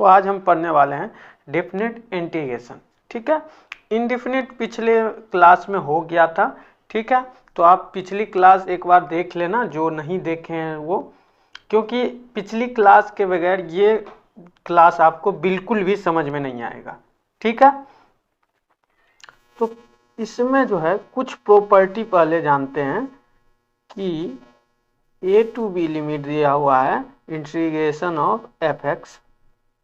आज हम पढ़ने वाले हैं डेफिनेट इंटीग्रेशन। ठीक है, इनडेफिनेट पिछले क्लास में हो गया था। ठीक है, तो आप पिछली क्लास एक बार देख लेना जो नहीं देखे हैं वो, क्योंकि पिछली क्लास के बगैर ये क्लास आपको बिल्कुल भी समझ में नहीं आएगा। ठीक है, तो इसमें जो है कुछ प्रॉपर्टी पहले जानते हैं कि a टू b लिमिट दिया हुआ है इंटीग्रेशन ऑफ f(x)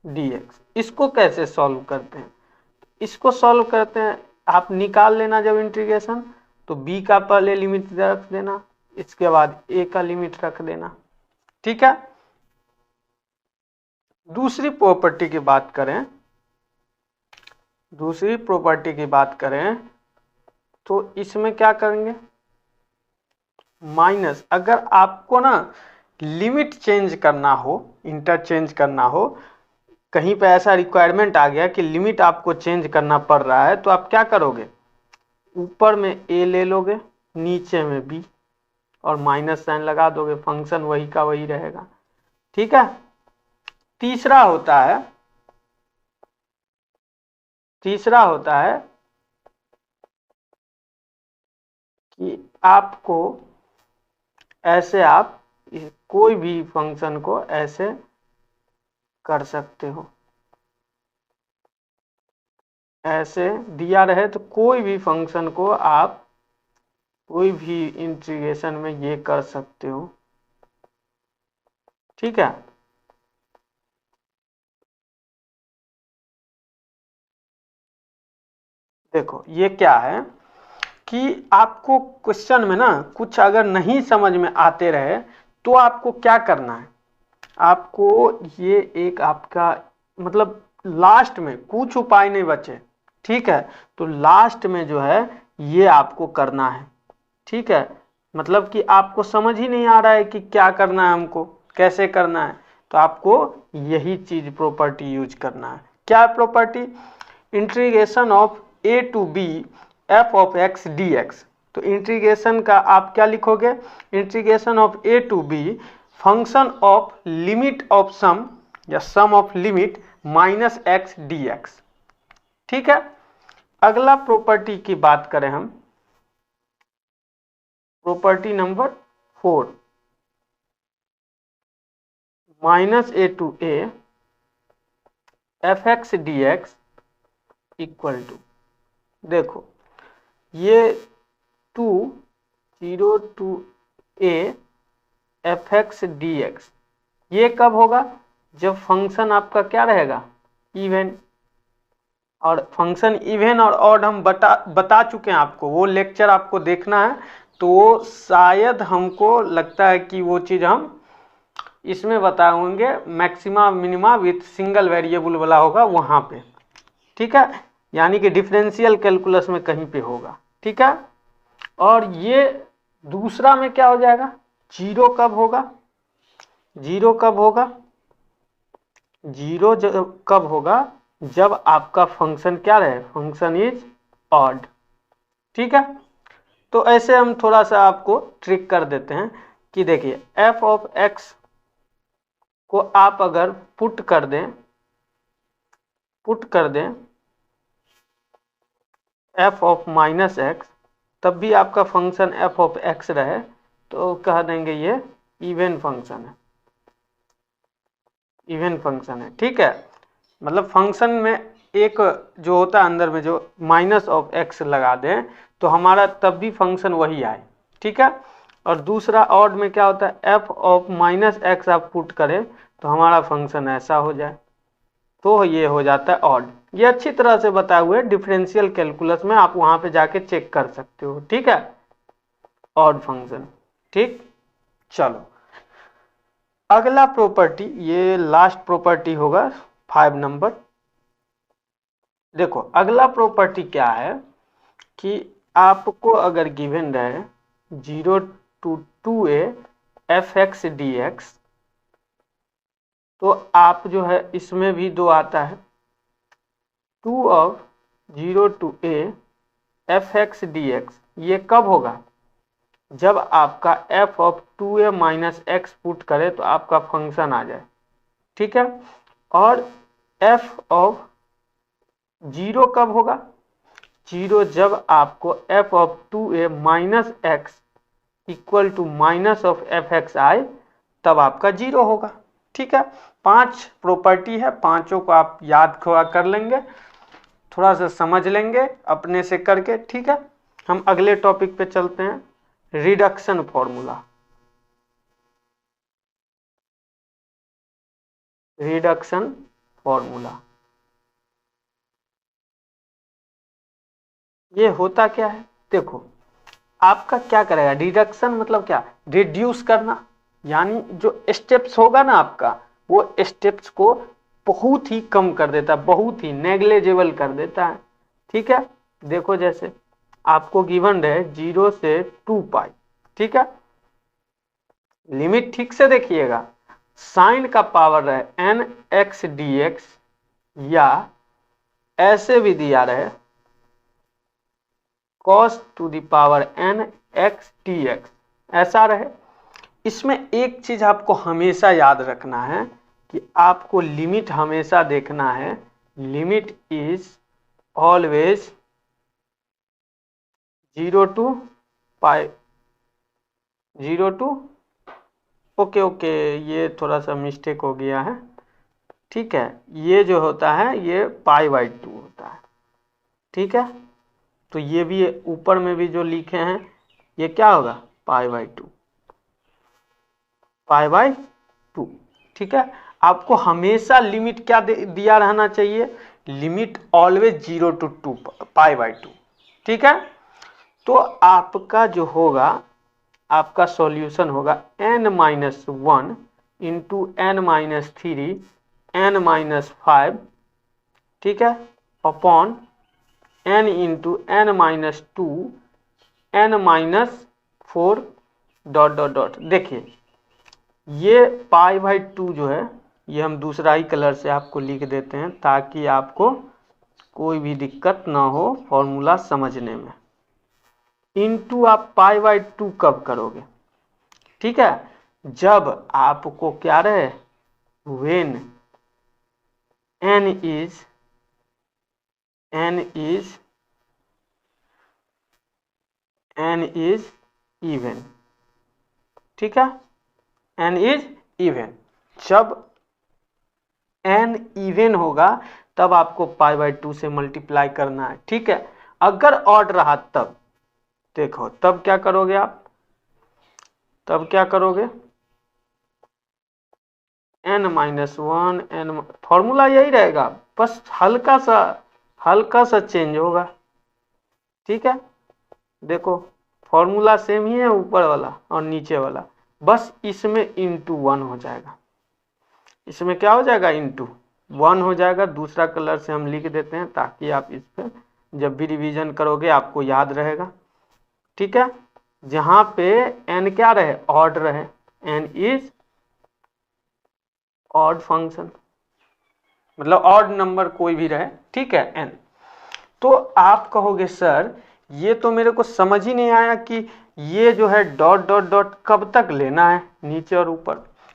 dx। इसको कैसे सॉल्व करते हैं? इसको सॉल्व करते हैं, आप निकाल लेना जब इंटीग्रेशन, तो b का पहले लिमिट रख देना, इसके बाद a का लिमिट रख देना। ठीक है, दूसरी प्रॉपर्टी की बात करें, तो इसमें क्या करेंगे, माइनस, अगर आपको ना लिमिट चेंज करना हो, इंटरचेंज करना हो, कहीं पे ऐसा रिक्वायरमेंट आ गया कि लिमिट आपको चेंज करना पड़ रहा है, तो आप क्या करोगे, ऊपर में a ले लोगे, नीचे में b और माइनस साइन लगा दोगे, फंक्शन वही का वही रहेगा। ठीक है, तीसरा होता है कि आपको ऐसे आप कोई भी फंक्शन को ऐसे कर सकते हो, ऐसे दिया रहे तो कोई भी फंक्शन को आप कोई भी इंटीग्रेशन में ये कर सकते हो। ठीक है, देखो ये क्या है कि आपको क्वेश्चन में ना कुछ अगर नहीं समझ में आते रहे तो आपको क्या करना है, आपको ये एक आपका मतलब लास्ट में कुछ उपाय नहीं बचे। ठीक है, तो लास्ट में जो है ये आपको करना है। ठीक है, मतलब कि आपको समझ ही नहीं आ रहा है कि क्या करना है, हमको कैसे करना है, तो आपको यही चीज प्रॉपर्टी यूज करना है। क्या property? Integration of a to b f(x) dx। तो इंटीग्रेशन का आप क्या लिखोगे, integration of a to b function of limit of sum या sum of limit minus x dx। ठीक है, अगला प्रॉपर्टी की बात करें हम, property number 4, minus a to a f(x) dx equal to, देखो ये 0 टू a f(x) dx, ये कब होगा, जब फंक्शन आपका क्या रहेगा, इवन। और फंक्शन इवन और ऑड हम बता चुके हैं आपको, वो लेक्चर आपको देखना है, तो शायद हमको लगता है कि वो चीज़ हम इसमें बताएंगे, maxima minima with single variable वाला होगा वहाँ पे। ठीक है, यानी कि डिफरेंशियल कैलकुलस में कहीं पे होगा। ठीक है, और ये दूसरा में क्या हो जाएगा, जीरो कब होगा, जीरो कब होगा, जब आपका फंक्शन क्या रहे, फंक्शन इज ऑड। ठीक है, तो ऐसे हम थोड़ा सा आपको ट्रिक कर देते हैं कि देखिए f(x) को आप अगर पुट कर दें f(-x), तब भी आपका फंक्शन f(x) रहे तो कह देंगे ये इवन फंक्शन है। ठीक है, मतलब फंक्शन में एक जो होता है अंदर में जो -(x) लगा दें तो हमारा तब भी फंक्शन वही आए। ठीक है, और दूसरा ऑड में क्या होता है, f(-x) आप पुट करें तो हमारा फंक्शन ऐसा हो जाए, तो ये हो जाता है ऑड। ये अच्छी तरह से बताए हुए डिफरेंशियल कैलकुलस में, आप वहां पे जाके चेक कर सकते हो। ठीक है, ऑड फंक्शन। ठीक, चलो अगला प्रॉपर्टी, ये लास्ट प्रॉपर्टी होगा 5 नंबर। देखो अगला प्रॉपर्टी क्या है कि आपको अगर गिवन रहे 0 टू 2a f(x) dx, तो आप जो है इसमें भी दो आता है 2 of 0 to a f(x) dx, ये कब होगा, जब आपका f(2a - x) पुट करे तो आपका फंक्शन आ जाए। ठीक है, और एफ ऑफ जीरो कब होगा? जीरो जब आपको F of 2a minus X equal to minus of F X आए, तब आपका जीरो होगा। ठीक है, 5 प्रॉपर्टी है, पांचों को आप याद कर लेंगे, थोड़ा सा समझ लेंगे अपने से करके। ठीक है, हम अगले टॉपिक पे चलते हैं, रिडक्शन फॉर्मूला। रिडक्शन फॉर्मूला ये होता क्या है? देखो आपका क्या करेगा, रिडक्शन मतलब क्या, रिड्यूस करना, यानी जो स्टेप्स होगा ना आपका, वो स्टेप्स को बहुत ही कम कर देता है, बहुत ही नेग्लेजेबल कर देता है। ठीक है, देखो जैसे आपको गिवन रहे 0 से 2 पाई, ठीक है, लिमिट ठीक से देखिएगा, साइन का पावर रहे n x dx, या ऐसे भी दिया रहे cos to the power n x dx, ऐसा रहे। इसमें एक चीज आपको हमेशा याद रखना है कि आपको लिमिट हमेशा देखना है, limit is always 0 to pi, 0 to, okay ये थोड़ा सा मिस्टेक हो गया है। ठीक है, ये जो होता है ये π/2 होता है। ठीक है, तो ये भी ऊपर में भी जो लिखे हैं ये क्या होगा, π/2, π/2। ठीक है, आपको हमेशा लिमिट क्या दिया रहना चाहिए, लिमिट ऑलवेज 0 टू 2 π/2। ठीक है, तो आपका जो होगा, आपका सॉल्यूशन होगा n-1 इंटू n-3 n-5, ठीक है, upon n into n-2 n-4 dot dot dot. देखिए ये π/2 जो है, ये हम दूसरा ही कलर से आपको लिख देते हैं ताकि आपको कोई भी दिक्कत ना हो फॉर्मूला समझने में। इंटू आप π/2 कब करोगे, ठीक है, जब आपको क्या रहे, when n is even। ठीक है, n इज इवन, जब n इवन होगा तब आपको π/2 से मल्टीप्लाई करना है। ठीक है, अगर ऑड रहा तब देखो, तब क्या करोगे आप, तब क्या करोगे, n-1 n, फॉर्मूला यही रहेगा, बस हल्का सा चेंज होगा। ठीक है, देखो फॉर्मूला सेम ही है, ऊपर वाला और नीचे वाला, बस इसमें इंटू 1 हो जाएगा, इसमें क्या हो जाएगा, इंटू 1 हो जाएगा। दूसरा कलर से हम लिख देते हैं ताकि आप इस पे जब भी रिवीजन करोगे आपको याद रहेगा। ठीक है, जहां पे n क्या रहे, ऑड रहे, n इज ऑड फंक्शन, मतलब ऑड नंबर कोई भी रहे। ठीक है, n, तो आप कहोगे सर ये तो मेरे को समझ ही नहीं आया कि ये जो है डॉट डॉट डॉट कब तक लेना है, नीचे और ऊपर।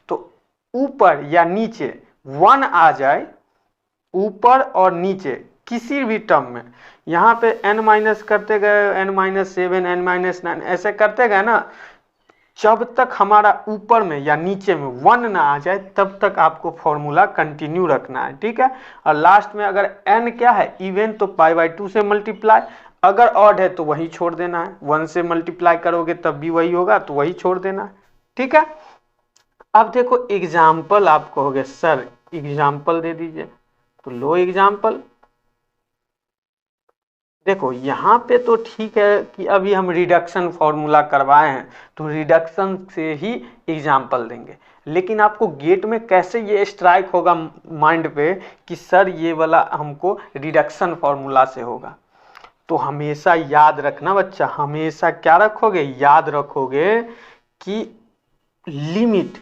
तो ऊपर या नीचे 1 आ जाए, ऊपर और नीचे किसी भी टर्म में, यहाँ पे n माइनस करते गए, n-7 n-9 ऐसे करते गए ना, जब तक हमारा ऊपर में या नीचे में 1 ना आ जाए तब तक आपको फॉर्मूला कंटिन्यू रखना है। ठीक है, और लास्ट में अगर n क्या है, इवन, तो π/2 से मल्टीप्लाई, अगर ऑड है तो वही छोड़ देना है, 1 से मल्टीप्लाई करोगे तब भी वही होगा तो वही छोड़ देना है। ठीक है, अब देखो एग्जाम्पल, आप कहोगे सर एग्जाम्पल दे दीजिए, तो लो एग्जाम्पल। देखो यहाँ पे तो ठीक है कि अभी हम रिडक्शन फॉर्मूला करवाए हैं तो रिडक्शन से ही एग्जाम्पल देंगे, लेकिन आपको गेट में कैसे ये स्ट्राइक होगा माइंड पे कि सर ये वाला हमको रिडक्शन फॉर्मूला से होगा, तो हमेशा याद रखना बच्चा, हमेशा क्या रखोगे, याद रखोगे कि लिमिट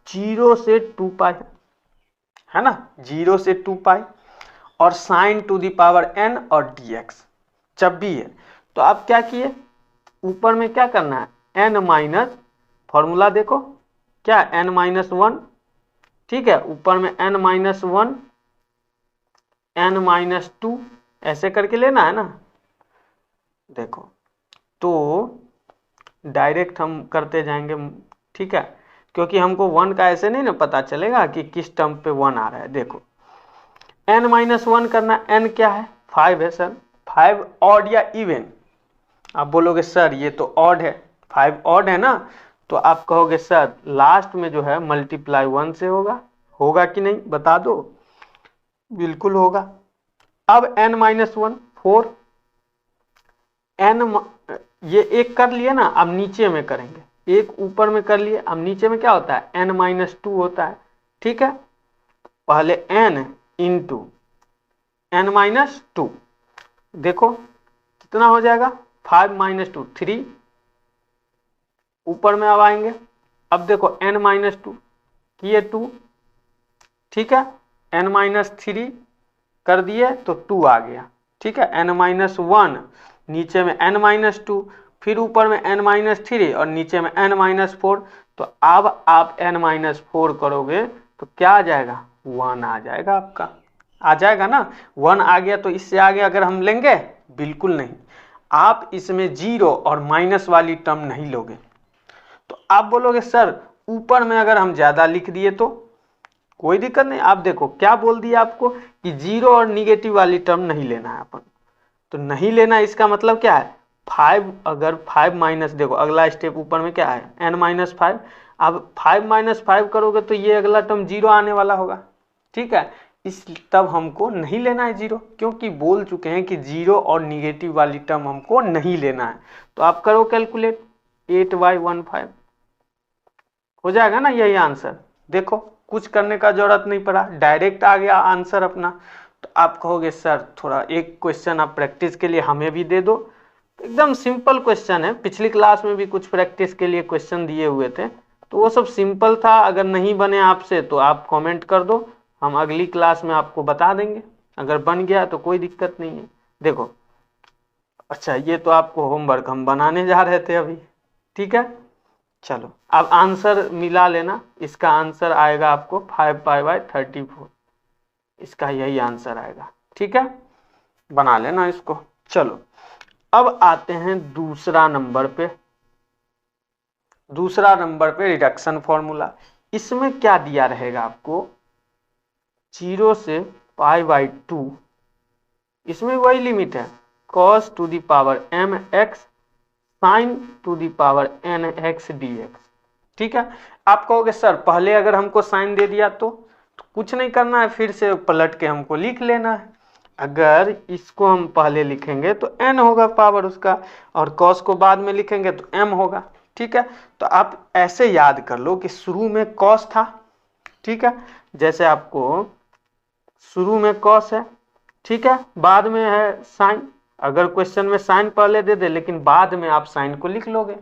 0 से 2 पाई है ना, 0 से 2 पाई और sine to the power n और dx जब भी है, तो आप क्या किए, ऊपर में क्या करना है, n माइनस, फॉर्मूला देखो क्या n-1, ठीक है, ऊपर में n-1 n-2 ऐसे करके लेना है ना। देखो तो डायरेक्ट हम करते जाएंगे, ठीक है, क्योंकि हमको 1 का ऐसे नहीं ना पता चलेगा कि किस टर्म पे 1 आ रहा है। देखो n-1 करना, n क्या है 5 है सर, 5 ऑड या इवन। आप बोलोगे सर ये तो ऑड है, 5 ऑड है ना, तो आप कहोगे सर लास्ट में जो है मल्टीप्लाई 1 से होगा कि नहीं बता दो। बिल्कुल होगा। अब n-1 4, n ये एक कर लिए ना, अब नीचे में करेंगे, एक ऊपर में कर लिए, अब नीचे में क्या होता है n-2 होता है, ठीक है। पहले n इंटू n-2, देखो कितना हो जाएगा 5 - 2 3, ऊपर में अब आएंगे, अब देखो n-2 किए 2, ठीक है, n-3 कर दिए तो 2 आ गया, ठीक है, n-1 नीचे में n-2, फिर ऊपर में n-3 और नीचे में n-4, तो अब आप n-4 करोगे तो क्या आ जाएगा 1 आ जाएगा, आपका आ जाएगा ना। 1 आ गया तो इससे आगे अगर हम लेंगे, बिल्कुल नहीं, आप इसमें 0 और माइनस वाली टर्म नहीं लोगे। तो आप बोलोगे सर ऊपर में अगर हम ज्यादा लिख दिए तो कोई दिक्कत नहीं। आप देखो क्या बोल दिया आपको कि 0 और निगेटिव वाली टर्म नहीं लेना है अपन, तो नहीं लेना इसका मतलब क्या है 5, अगर 5 माइनस, देखो अगला स्टेप ऊपर में क्या है n-5, अब 5 - 5 करोगे तो ये अगला टर्म 0 आने वाला होगा, ठीक है। इस तब हमको नहीं लेना है 0, क्योंकि बोल चुके हैं कि 0 और निगेटिव वाली टर्म हमको नहीं लेना है। तो आप करो कैलकुलेट, 8/15 हो जाएगा ना यही आंसर। देखो कुछ करने का जरूरत नहीं पड़ा, डायरेक्ट आ गया आंसर अपना। तो आप कहोगे सर थोड़ा एक क्वेश्चन आप प्रैक्टिस के लिए हमें भी दे दो। एकदम सिंपल क्वेश्चन है, पिछली क्लास में भी कुछ प्रैक्टिस के लिए क्वेश्चन दिए हुए थे, तो वो सब सिंपल था। अगर नहीं बने आपसे तो आप कमेंट कर दो, हम अगली क्लास में आपको बता देंगे। अगर बन गया तो कोई दिक्कत नहीं है। देखो अच्छा ये तो आपको होमवर्क हम बनाने जा रहे थे अभी, ठीक है। चलो अब आंसर मिला लेना, इसका आंसर आएगा आपको 5π/34, इसका यही आंसर आएगा, ठीक है, बना लेना इसको। चलो अब आते हैं दूसरा नंबर पे। दूसरा नंबर पे रिडक्शन फॉर्मूला, इसमें क्या दिया रहेगा आपको 0 से π/2, इसमें वही लिमिट है cos to the power mx sin to the power nx dx, ठीक है। आप कहोगे सर पहले अगर हमको साइन दे दिया तो कुछ नहीं करना है, फिर से पलट के हमको लिख लेना है। अगर इसको हम पहले लिखेंगे तो n होगा पावर उसका, और cos को बाद में लिखेंगे तो m होगा, ठीक है। तो आप ऐसे याद कर लो कि शुरू में cos था, ठीक है, जैसे आपको शुरू में cos है, ठीक है, बाद में है साइन। अगर क्वेश्चन में साइन पहले दे दे लेकिन बाद में आप साइन को लिख लोगे,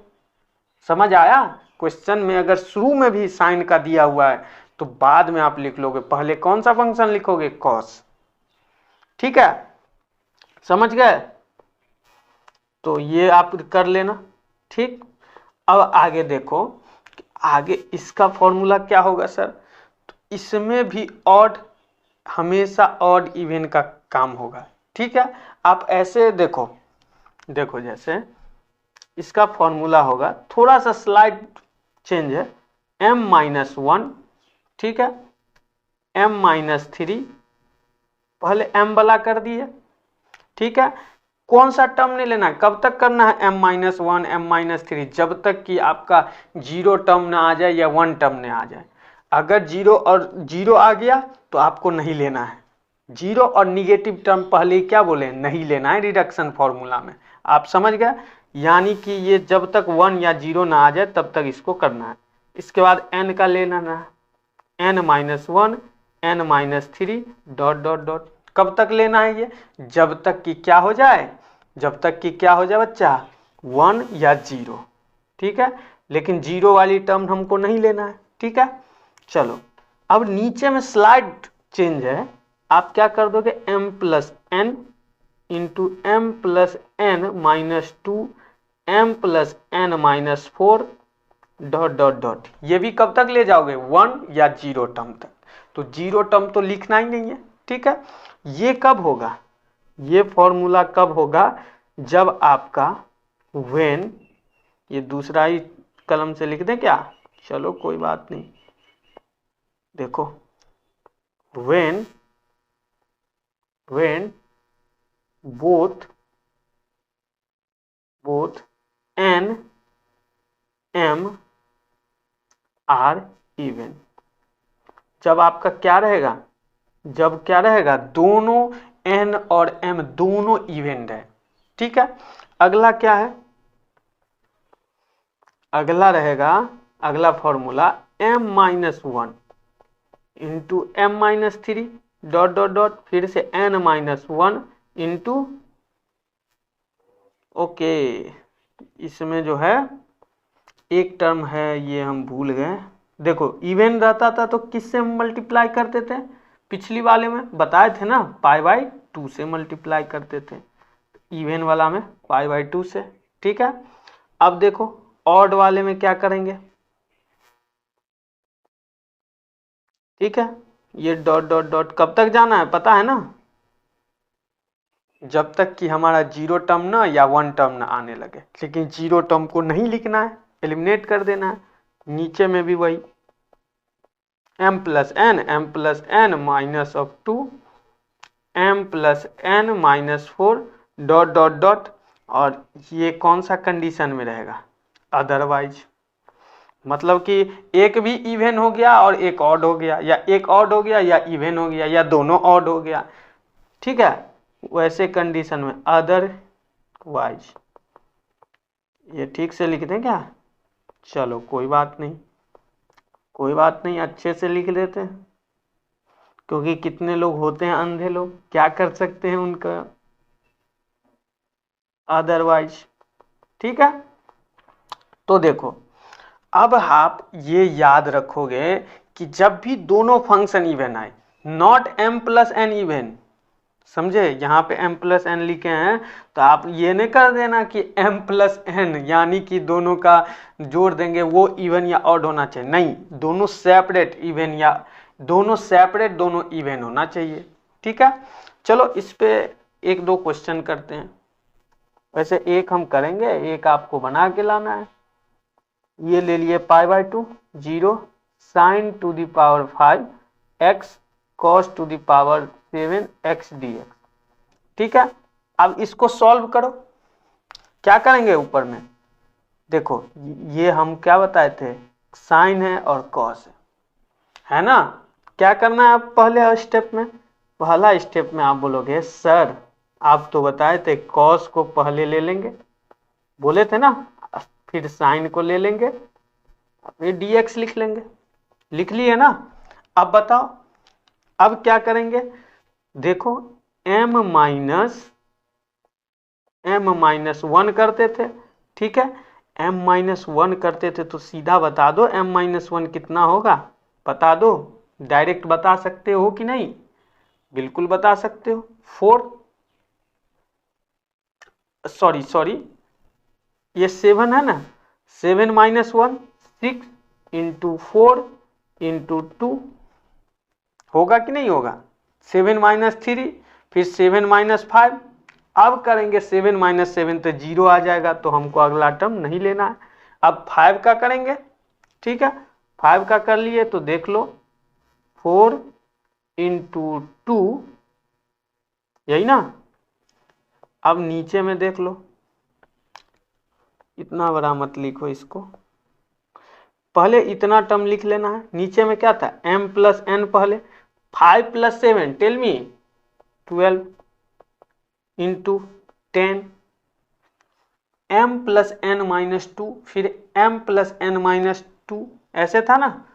समझ आया। क्वेश्चन में अगर शुरू में भी साइन का दिया हुआ है तो बाद में आप लिख लोगे, पहले कौन सा फंक्शन लिखोगे cos, ठीक है, समझ गए। तो ये आप कर लेना, ठीक। अब आगे देखो, आगे इसका फॉर्मूला क्या होगा सर, तो इसमें भी ऑड, हमेशा ऑड इवन का काम होगा, ठीक है। आप ऐसे देखो, देखो जैसे इसका फॉर्मूला होगा, थोड़ा सा स्लाइड चेंज है, m-1, ठीक है, m-3, पहले m वाला कर दिए, ठीक है। कौन सा टर्म नहीं लेना है, कब तक करना है m-1 m-3, जब तक कि आपका 0 टर्म ना आ जाए या 1 टर्म ना आ जाए। अगर 0 और 0 आ गया तो आपको नहीं लेना है, 0 और निगेटिव टर्म पहले क्या बोले नहीं लेना है रिडक्शन फॉर्मूला में, आप समझ गए। यानी कि ये जब तक 1 या 0 ना आ जाए तब तक इसको करना है। इसके बाद n का लेना है, n-1 n-3 ... कब तक लेना है ये, जब तक कि क्या हो जाए, जब तक कि क्या हो जाए बच्चा 1 या 0, ठीक है, लेकिन 0 वाली टर्म हमको नहीं लेना है, ठीक है। चलो अब नीचे में स्लाइड चेंज है, आप क्या कर दोगे m+n इंटू m+n-2 m+n-4 ... ये भी कब तक ले जाओगे 1 या 0 टर्म तक। तो 0 टर्म तो लिखना ही नहीं है, ठीक है, ये कब होगा, ये फॉर्मूला कब होगा, जब आपका व्हेन, ये दूसरा ही कलम से लिख दें क्या, चलो कोई बात नहीं, देखो when both n m are even, जब आपका क्या रहेगा, जब क्या रहेगा, दोनों n और m दोनों इवेंट है। ठीक है, अगला क्या है, अगला रहेगा, अगला formula m-1 into m-3 dot dot dot फिर से n-1 इंटू, ओके, इसमें जो है एक टर्म है ये हम भूल गए, देखो इवन रहता था तो किससे मल्टीप्लाई करते थे, पिछली वाले में बताए थे ना, π/2 से मल्टीप्लाई करते थे, इवन वाला में π/2 से। ठीक है, अब देखो ऑड वाले में क्या करेंगे, ठीक है, ये डॉट डॉट डॉट कब तक जाना है पता है ना, जब तक कि हमारा जीरो टर्म ना या वन टर्म ना आने लगे, लेकिन जीरो टर्म को नहीं लिखना है, एलिमिनेट कर देना है। नीचे में भी वही m+n minus of 2 m+n-4 dot dot dot, और ये कौन सा कंडीशन में रहेगा, अदरवाइज, मतलब कि एक भी इवन हो गया और एक ऑड हो गया, या एक ऑड हो गया या इवन हो गया, या दोनों ऑड हो गया। ठीक है, वैसे कंडीशन में अदरवाइज, ये ठीक से लिख दें क्या, चलो कोई बात नहीं, कोई बात नहीं, अच्छे से लिख लेते हैं, क्योंकि कितने लोग होते हैं अंधे लोग, क्या कर सकते हैं उनका, अदरवाइज। ठीक है, तो देखो अब आप ये याद रखोगे कि जब भी दोनों फंक्शन इवन आए, नॉट m+n इवन, समझे, यहाँ पे m+n लिखे हैं तो आप ये नहीं कर देना कि m+n यानी कि दोनों का जोड़ देंगे वो इवन या ऑड होना चाहिए, नहीं, दोनों सेपरेट इवन या दोनों सेपरेट दोनों इवन होना चाहिए। ठीक है, चलो इस पे एक दो क्वेश्चन करते हैं, वैसे एक हम करेंगे, एक आपको बना के लाना है। ये ले लिए π/2 0 sin to the power 5 x cos to the power 7 x dx। ठीक है, अब इसको सॉल्व करो, क्या करेंगे, ऊपर में देखो ये हम क्या बताए थे, साइन है और कॉस है ना, क्या करना है आप पहले स्टेप में, पहला स्टेप में आप बोलोगे सर आप तो बताए थे कॉस को पहले ले लेंगे, बोले थे ना, फिर साइन को ले लेंगे, फिर dx लिख लेंगे, लिख लिए ना। अब बताओ अब क्या करेंगे, देखो m-1 करते थे, ठीक है, m-1 करते थे तो सीधा बता दो m-1 कितना होगा, बता दो, डायरेक्ट बता सकते हो कि नहीं, बिल्कुल बता सकते हो, 4 सॉरी ये 7 है ना, 7 - 1 6 × 4 × 2 होगा कि नहीं होगा, 7 - 3 फिर 7 - 5, अब करेंगे 7 - 7 तो 0 आ जाएगा, तो हमको अगला टर्म नहीं लेना है। अब 5 का करेंगे, ठीक है, 5 का कर लिए तो देख लो 4 × 2, यही ना। अब नीचे में देख लो, इतना बड़ा मत लिखो इसको, पहले इतना टर्म लिख लेना है, नीचे में क्या था m+n, पहले 5 + 7 टेल मी 12 × 10 m+n-2 फिर m+n-2 ऐसे था ना,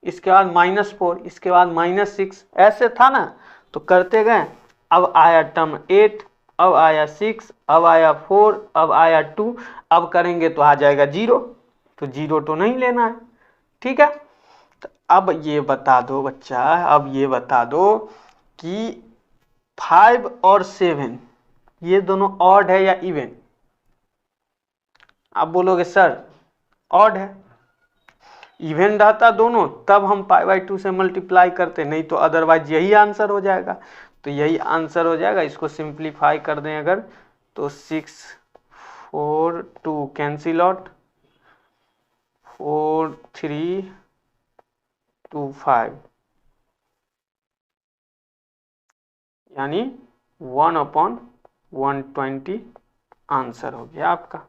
इसके बाद -4, इसके बाद -6 ऐसे था ना, तो करते गए, अब आया टर्म 8, अब आया 6, अब आया 4, अब आया 2, अब करेंगे तो आ जाएगा 0, तो 0 तो नहीं लेना है। ठीक है, तो अब ये बता दो बच्चा, अब ये बता दो कि 5 और 7 ये दोनों ऑड है या इवन, आप बोलोगे सर ऑड है, इवन रहता दोनों तब हम π/2 से मल्टीप्लाई करते, नहीं तो अदरवाइज यही आंसर हो जाएगा। तो यही आंसर हो जाएगा। इसको सिंप्लीफाई कर दें अगर तो 6 4 2 कैंसिल आउट, 4 3 2 5 यानी 1/120 आंसर हो गया आपका।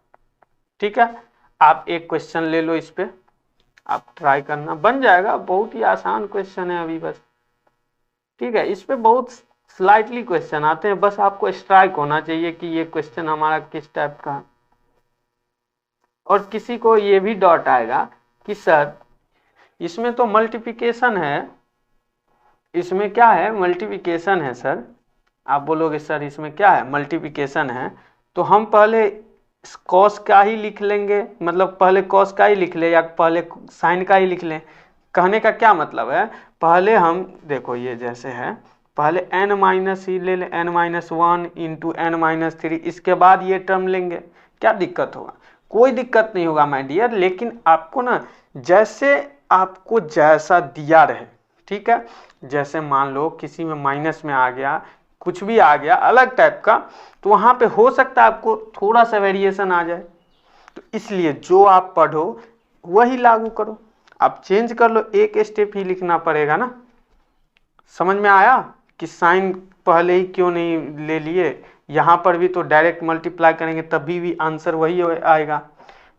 ठीक है, आप एक क्वेश्चन ले लो, इस पे आप ट्राई करना, बन जाएगा। बहुत ही आसान क्वेश्चन है अभी बस। ठीक है, इस पे बहुत स्लाइटली क्वेश्चन आते हैं, बस आपको स्ट्राइक होना चाहिए कि ये क्वेश्चन हमारा किस टाइप का है। और किसी को ये भी डाउट आएगा कि सर इसमें तो मल्टीप्लिकेशन है, इसमें क्या है, मल्टीप्लिकेशन है सर। आप बोलोगे सर इसमें क्या है, मल्टीप्लिकेशन है, तो हम पहले कॉस का ही लिख लेंगे, मतलब पहले कॉस का ही लिख ले या पहले साइन का ही लिख लें। कहने का क्या मतलब है, पहले हम देखो ये जैसे है, पहले n माइनस ही ले लें, n-1 इंटू n-3, इसके बाद ये टर्म लेंगे। क्या दिक्कत होगा, कोई दिक्कत नहीं होगा माय डियर, लेकिन आपको ना जैसे आपको जैसा दिया रहे। ठीक है, जैसे मान लो किसी में माइनस में आ गया, कुछ भी आ गया अलग टाइप का, तो वहां पे हो सकता है आपको थोड़ा सा वेरिएशन आ जाए। तो इसलिए जो आप पढ़ो वही लागू करो, आप चेंज कर लो, एक स्टेप ही लिखना पड़ेगा ना। समझ में आया कि साइन पहले ही क्यों नहीं ले लिए, यहाँ पर भी तो डायरेक्ट मल्टीप्लाई करेंगे तभी भी आंसर वही आएगा।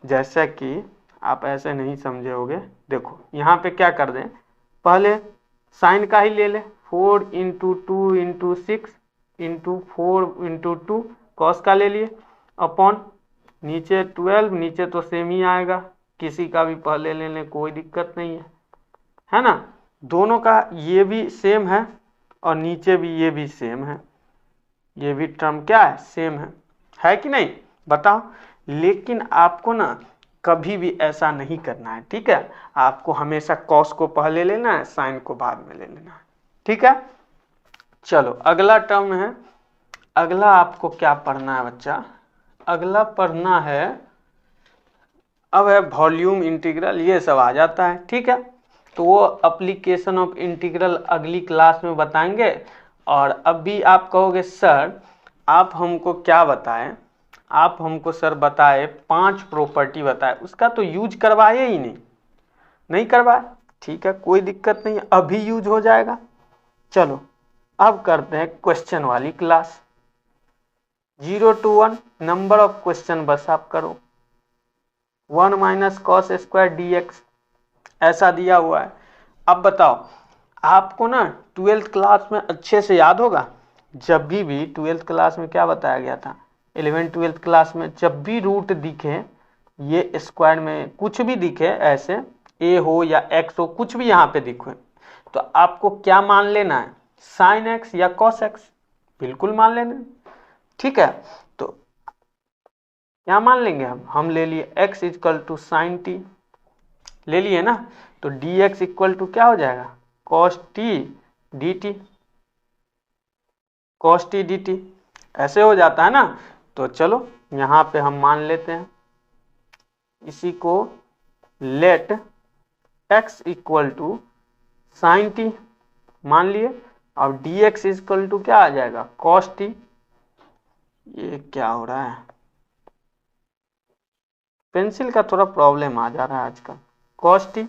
जैसा कि आप ऐसे नहीं समझे होगे, देखो यहाँ पे क्या कर दें, पहले साइन का ही ले ले, 4 into 2 into 6 into 4 into 2 cos का ले लिए, अपॉन नीचे 12, नीचे तो सेम ही आएगा, किसी का भी पहले ले लें कोई दिक्कत नहीं है ना। दोनों का ये भी सेम है और नीचे भी ये भी सेम है, ये भी टर्म क्या है, सेम है कि नहीं, बताओ। लेकिन आपको ना कभी भी ऐसा नहीं करना है। ठीक है, आपको हमेशा कॉस को पहले लेना है, साइन को बाद में ले लेना है। ठीक है, चलो अगला टर्म है। अगला आपको क्या पढ़ना है बच्चा, अगला पढ़ना है, अब है वॉल्यूम इंटीग्रल, ये सब आ जाता है। ठीक है, तो वो एप्लीकेशन ऑफ इंटीग्रल अगली क्लास में बताएंगे। और अभी आप कहोगे सर आप हमको क्या बताएं, आप हमको सर बताए 5 प्रॉपर्टी बताए, उसका तो यूज करवाए ही नहीं करवाए। ठीक है, कोई दिक्कत नहीं है, अभी यूज हो जाएगा। चलो अब करते हैं क्वेश्चन वाली class. 0 to 1 number of question बस आप करो। 1 माइनस कॉस स्क्वायर dx ऐसा दिया हुआ है। अब बताओ आपको ना 12th क्लास में अच्छे से याद होगा, जब भी 12th क्लास में क्या बताया गया था, 11th 12th क्लास में जब भी रूट दिखे, ये स्क्वायर में कुछ भी दिखे ऐसे, a हो या x हो, कुछ भी यहाँ पे दिखे, तो आपको क्या मान लेना है, साइन x या कॉस x, बिल्कुल मान लेना। ठीक है, तो क्या मान लेंगे हम ले लिए x equal to sine t, ले लिए ना, तो dx इक्वल टू क्या हो जाएगा, cos t dt, cos t dt ऐसे हो जाता है ना। तो चलो यहाँ पे हम मान लेते हैं, इसी को let x equal to sine t मान लिए, और dx इक्वल टू क्या आ जाएगा, cos t। ये क्या हो रहा है, पेंसिल का थोड़ा प्रॉब्लम आ जा रहा है आजकल। cos t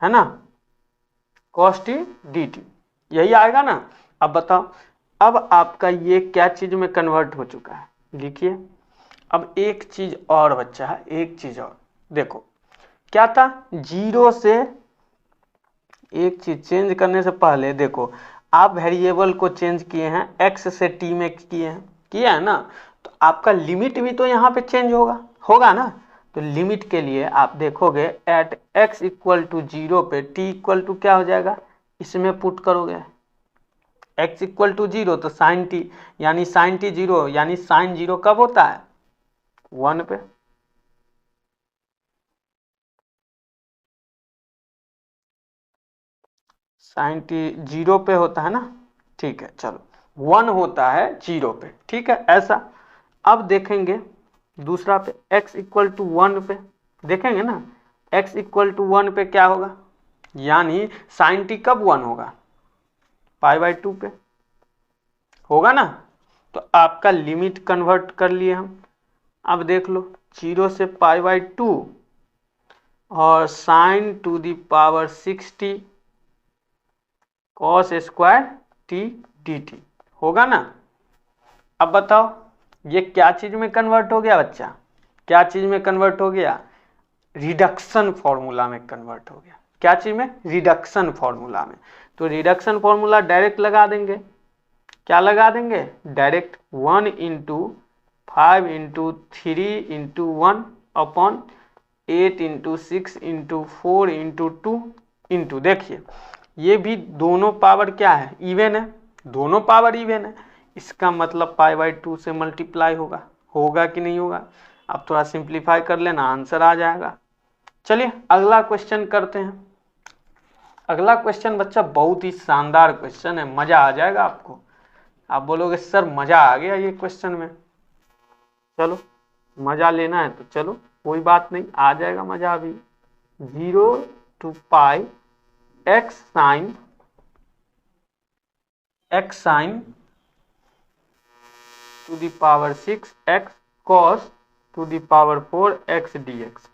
है ना, cos t dt यही आएगा ना। अब बताओ, अब आपका ये क्या चीज में कन्वर्ट हो चुका है, लिखिए। अब एक चीज और बच्चा है, एक चीज और देखो, क्या था, 0 से एक चीज चेंज करने से पहले देखो, आप वेरिएबल को चेंज किए हैं, x से t में किया है ना, तो आपका लिमिट भी तो यहाँ पे चेंज होगा ना। तो लिमिट के लिए आप देखोगे एट x इक्वल टू 0 पे t इक्वल टू क्या हो जाएगा, इसमें पुट करोगे x इक्वल टू 0 तो साइन t, यानी साइन t 0, यानी साइन 0 कब होता है, 1 पे। साइन t 0 पे होता है ना, ठीक है, चलो 1 होता है 0 पे। ठीक है, ऐसा। अब देखेंगे दूसरा पे x इक्वल टू 1 पे, देखेंगे ना, x इक्वल टू 1 पे क्या होगा, यानी साइन टी कब 1 होगा, π/2 पे होगा ना। तो आपका लिमिट कन्वर्ट कर लिए हम। अब देख लो 0 से π/2 और sine to the power 6t cos square t dt होगा ना। अब बताओ ये क्या चीज में कन्वर्ट हो गया बच्चा, क्या चीज में कन्वर्ट हो गया, रिडक्शन फॉर्मूला में कन्वर्ट हो गया। क्या चीज में, रिडक्शन फॉर्मूला में। तो रिडक्शन फॉर्मूला डायरेक्ट लगा देंगे, क्या लगा देंगे, direct 1 into 5 into 3 into 1 upon 8 into 6 into 4 into 2 into, देखिए ये भी दोनों पावर क्या है, इवन है, दोनों पावर इवन है, इसका मतलब π/2 से मल्टीप्लाई होगा, होगा कि नहीं होगा। अब थोड़ा सिंप्लीफाई कर लेना, आंसर आ जाएगा। चलिए अगला क्वेश्चन करते हैं। अगला क्वेश्चन बच्चा बहुत ही शानदार क्वेश्चन है, मजा आ जाएगा आपको। आप बोलोगे सर मजा आ गया ये क्वेश्चन में, चलो मजा लेना है तो चलो कोई बात नहीं, आ जाएगा मजा अभी। 0 to π x sin to the power 6 x cos to the power 4 x dx।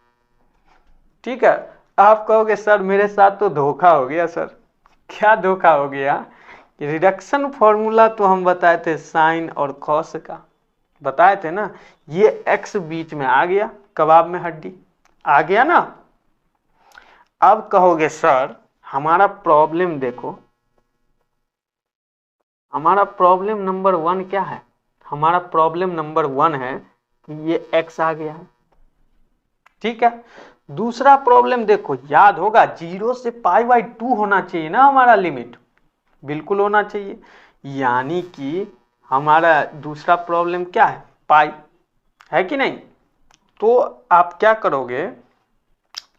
ठीक है, आप कहोगे सर मेरे साथ तो धोखा हो गया। सर क्या धोखा हो गया, रिडक्शन फॉर्मूला तो हम बताए थे साइन और कॉस का, बताए थे ना, ये x बीच में आ गया, कबाब में हड्डी आ गया ना। अब कहोगे सर हमारा प्रॉब्लम देखो, हमारा प्रॉब्लम नंबर 1 क्या है, हमारा प्रॉब्लम नंबर 1 है कि ये x आ गया है, ठीक है। दूसरा प्रॉब्लम देखो, याद होगा 0 से π/2 होना चाहिए ना हमारा लिमिट, बिल्कुल होना चाहिए, यानी कि हमारा दूसरा प्रॉब्लम क्या है, पाई है कि नहीं। तो आप क्या करोगे,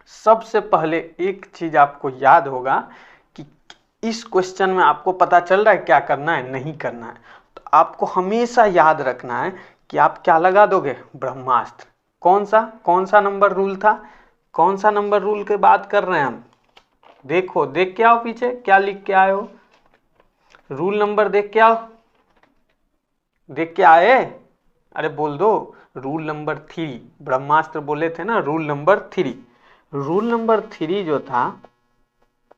सबसे पहले एक चीज आपको याद होगा कि इस क्वेश्चन में आपको पता चल रहा है क्या करना है, नहीं करना है। तो आपको हमेशा याद रखना है कि आप क्या लगा दोगे, ब्रह्मास्त्र। कौन सा नंबर रूल था, कौन सा नंबर रूल के बात कर रहे हैं हम, देखो देख के आओ पीछे क्या लिख के आए हो, रूल नंबर देख के आओ, देख के आए, अरे बोल दो, रूल नंबर 3, ब्रह्मास्त्र बोले थे ना, रूल नंबर 3। रूल नंबर 3 जो था,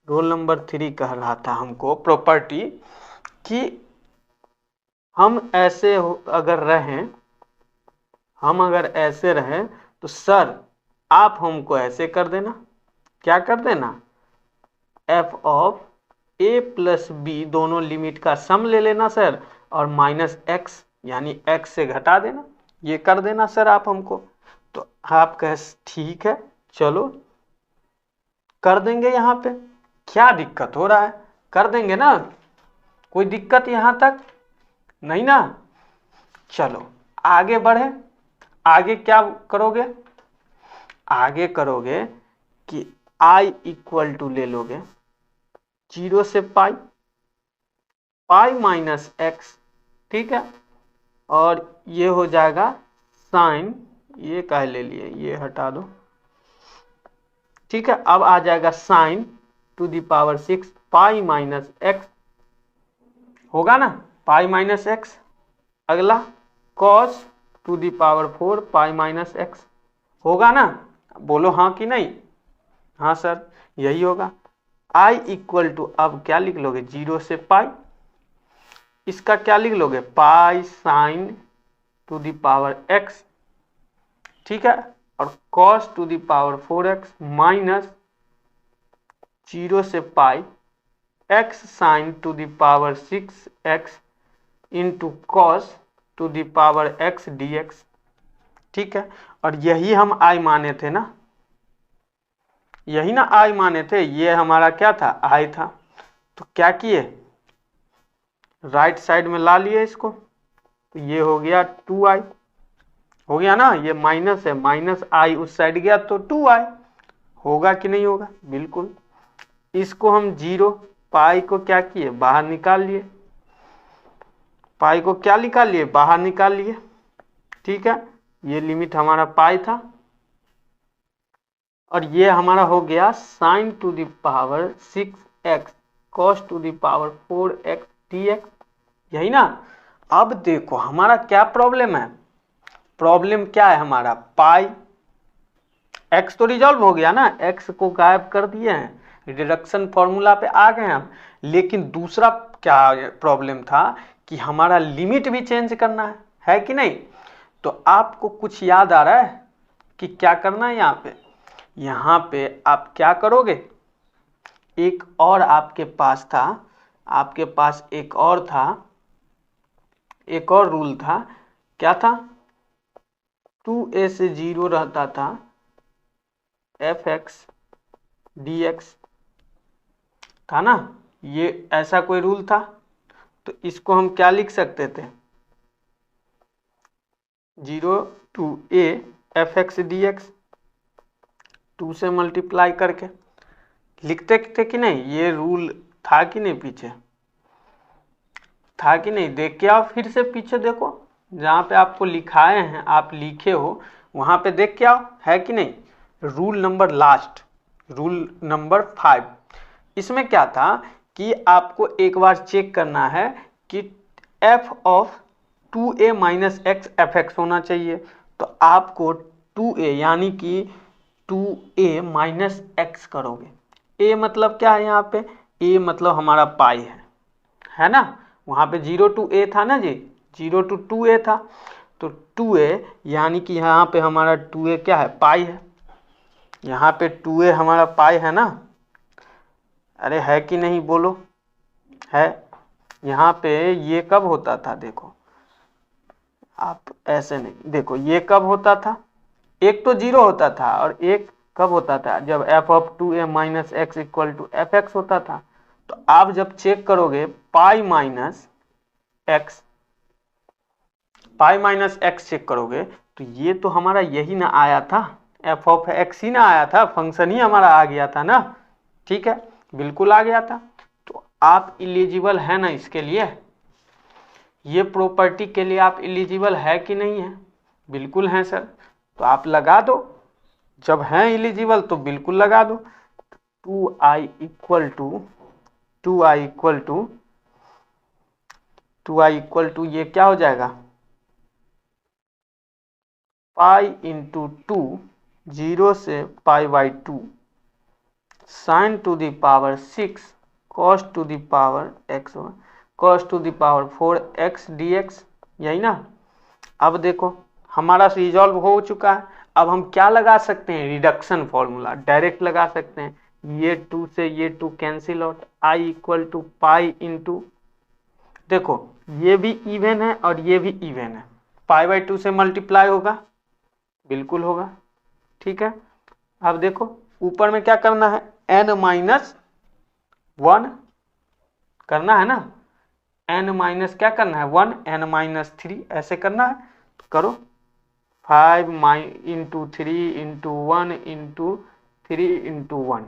रूल नंबर 3 कह रहा था हमको प्रॉपर्टी कि हम ऐसे अगर रहें, हम अगर ऐसे रहें तो सर आप हमको ऐसे कर देना, क्या कर देना, f of a plus B दोनों लिमिट का सम ले लेना सर, और माइनस x यानी x से घटा देना, ये कर देना सर आप हमको। तो आप कहे ठीक है चलो कर देंगे, यहाँ पे क्या दिक्कत हो रहा है, कर देंगे ना, कोई दिक्कत यहाँ तक नहीं ना। चलो आगे बढ़े, आगे क्या करोगे, आगे करोगे कि i इक्वल टू ले लोगे 0 से पाई माइनस x, ठीक है, और ये हो जाएगा साइन, ये कह ले लिए, ये हटा दो, ठीक है। अब आ जाएगा sine to the power 6 pi minus X, होगा ना, पाई माइनस एक्स। अगला cos to the power 4 pi minus X, होगा ना, बोलो हाँ कि नहीं, हाँ सर यही होगा। आई इक्वल टू, अब क्या लिख लोगे, 0 से पाई, इसका क्या लिख लोगे, pi sine to the power X, ठीक है, और cos to the power 4x minus 0 से pi x sine to the power 6x into cos to the power x dx, ठीक है। और यही हम i माने थे ना, यही ना i माने थे, ये हमारा क्या था, i था। तो क्या किए, राइट साइड में ला लिए इसको, तो ये हो गया 2i, हो गया ना, ये माइनस है, माइनस i उस साइड गया तो 2i, होगा कि नहीं होगा, बिल्कुल। इसको हम 0, पाई को क्या किए, बाहर निकाल लिए, पाई को क्या निकाल लिए, बाहर निकाल लिए, ठीक है। ये लिमिट हमारा पाई था, और ये हमारा हो गया sign to the power 6x cos to the power 4x dx, यही ना। अब देखो हमारा क्या प्रॉब्लम है, प्रॉब्लम क्या है हमारा, पाई x तो रिजॉल्व हो गया ना, x को गायब कर दिए हैं, रिडक्शन फॉर्मूला पे आ गए हम। लेकिन दूसरा क्या प्रॉब्लम था कि हमारा लिमिट भी चेंज करना है कि नहीं। तो आपको कुछ याद आ रहा है कि क्या करना है यहाँ पे, यहाँ पे आप क्या करोगे, एक और आपके पास था, आपके पास एक और था, एक और रूल था, क्या था, 2a से 0 रहता था fx dx था ना, ये ऐसा कोई रूल था। तो इसको हम क्या लिख सकते थे, 0 to a fx dx, 2 से मल्टीप्लाई करके लिखते थे कि नहीं, ये रूल था कि नहीं, पीछे था कि नहीं, देख के आओ फिर से पीछे देखो, जहाँ पे आपको लिखाए हैं आप लिखे हो वहाँ पे देख के आओ, है कि नहीं। Rule number last, rule number 5, इसमें क्या था कि आपको एक बार चेक करना है कि f of 2a minus x F x होना चाहिए। तो आपको 2a यानी कि 2a माइनस एक्स करोगे। a मतलब क्या है यहाँ पे, a मतलब हमारा पाई है ना। वहाँ पे 0 to a था ना जी, 0 to 2a था। तो 2a यानी कि यहाँ पे हमारा 2a क्या है, पाई है। यहाँ पे 2a हमारा पाई है ना, अरे है कि नहीं बोलो, है। यहाँ पे ये कब होता था, देखो आप ऐसे नहीं, देखो ये कब होता था, एक तो 0 होता था और एक कब होता था, जब f of 2a minus X equal to F X होता था। तो आप जब चेक करोगे pi minus X, pi minus X check करोगे तो ये तो हमारा यही ना आया था, एफ ऑफ एक्स ही ना आया था, फंक्शन ही हमारा आ गया था ना। ठीक है, बिल्कुल आ गया था। तो आप इलिजिबल है ना इसके लिए, ये प्रॉपर्टी के लिए आप इलिजिबल है कि नहीं है, बिल्कुल हैं सर। तो आप लगा दो, जब हैं इलिजिबल तो बिल्कुल लगा दो। 2i equal to 2i equal to 2i equal to ये क्या हो जाएगा, पाई इंटू 2, 0 से pi by 2 sine to the power 6 cos to the power X, cos to the power 4x dx, यही ना। अब देखो हमारा रिजॉल्व हो चुका है। अब हम क्या लगा सकते हैं, रिडक्शन फॉर्मूला डायरेक्ट लगा सकते हैं, ये 2 से ये 2 cancel out, i equal to pi into, देखो ये भी इवन है और ये भी इवन है, पाई बाई 2 से मल्टीप्लाई होगा, बिल्कुल होगा। ठीक है, अब देखो ऊपर में क्या करना है, n माइनस 1 करना है ना, n माइनस क्या करना है 1, n माइनस 3 ऐसे करना है। तो करो 5 इंटू 3 इंटू 1 इंटू 3 इंटू 1,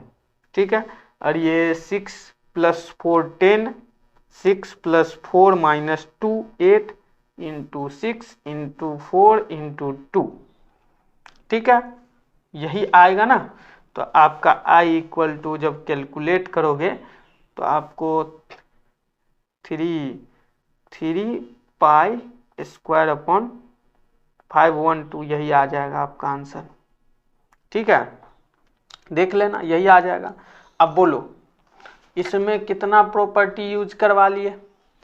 ठीक है। और ये 6 plus 4 10, 6 plus 4 minus 2 8 into 6 into 4 into 2, ठीक है, यही आएगा ना। तो आपका i इक्वल टू जब कैलकुलेट करोगे तो आपको 3 पाई स्क्वायर अपॉन 512 यही आ जाएगा आपका आंसर। ठीक है, देख लेना यही आ जाएगा। अब बोलो इसमें कितना प्रॉपर्टी यूज करवा लिए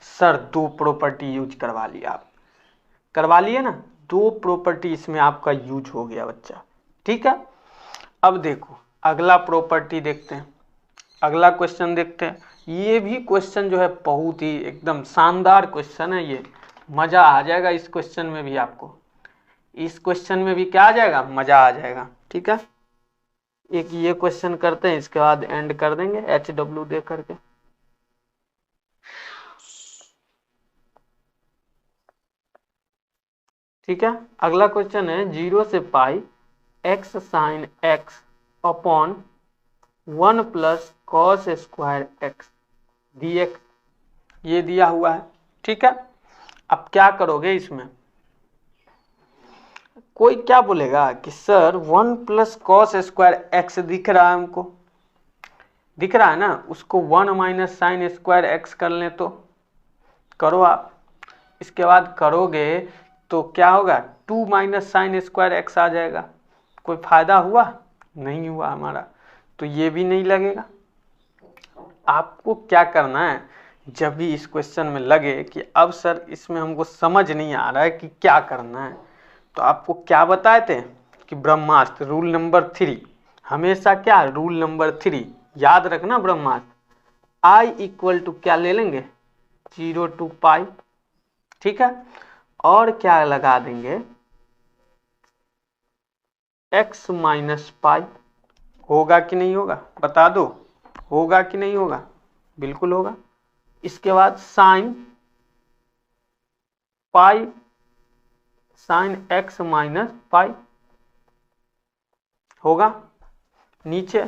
सर, 2 प्रॉपर्टी यूज करवा लिया, आप करवा लिए ना, 2 प्रॉपर्टी इसमें आपका यूज हो गया बच्चा। ठीक है, अब देखो अगला प्रॉपर्टी देखते हैं, अगला क्वेश्चन देखते हैं। ये भी क्वेश्चन जो है बहुत ही एकदम शानदार क्वेश्चन है, ये मजा आ जाएगा इस क्वेश्चन में भी, आपको इस क्वेश्चन में भी क्या आ जाएगा, मजा आ जाएगा। ठीक है, एक ये क्वेश्चन करते हैं, इसके बाद एंड कर देंगे HW दे करके। ठीक है, अगला क्वेश्चन है 0 से pi x sine x upon 1 plus cos square x dx, ये दिया हुआ है। ठीक है, अब क्या करोगे इसमें, कोई क्या बोलेगा कि sir 1 plus cos square x दिख रहा है, हमको दिख रहा है ना, उसको 1 माइनस साइन स्क्वायर एक्स कर लें तो करो आप। इसके बाद करोगे तो क्या होगा, 2 माइनस साइन स्क्वायर एक्स आ जाएगा। कोई फायदा हुआ? नहीं हुआ हमारा, तो ये भी नहीं लगेगा। आपको क्या करना है, जब भी इस क्वेश्चन में लगे कि अब सर इसमें हमको समझ नहीं आ रहा है कि क्या करना है, तो आपको क्या बताए थे कि ब्रह्मास्त्र रूल नंबर 3, हमेशा क्या रूल नंबर 3 याद रखना। ब्रह्मास्त्र आई इक्वल टू क्या ले लेंगे, 0 to पाई, ठीक है, और क्या लगा देंगे, x माइनस पाई। होगा कि नहीं होगा, बता दो, होगा कि नहीं होगा? बिल्कुल होगा। इसके बाद sine pi, sine x minus pi होगा। नीचे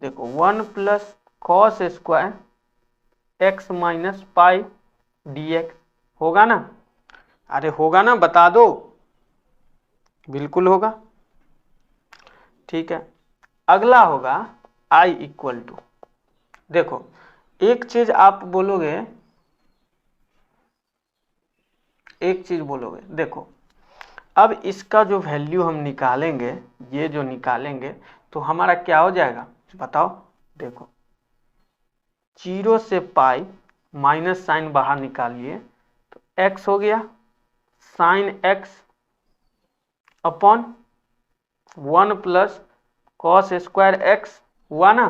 देखो 1 plus cos square X minus pi dx होगा ना? अरे होगा ना, बता दो। बिल्कुल होगा, ठीक है। अगला होगा i इक्वल टू, देखो एक चीज आप बोलोगे, एक चीज बोलोगे, देखो अब इसका जो वैल्यू हम निकालेंगे, ये जो निकालेंगे तो हमारा क्या हो जाएगा बताओ। देखो 0 से पाई माइनस साइन बाहर निकालिए तो x हो गया sine x upon 1 plus cos square X हुआ ना,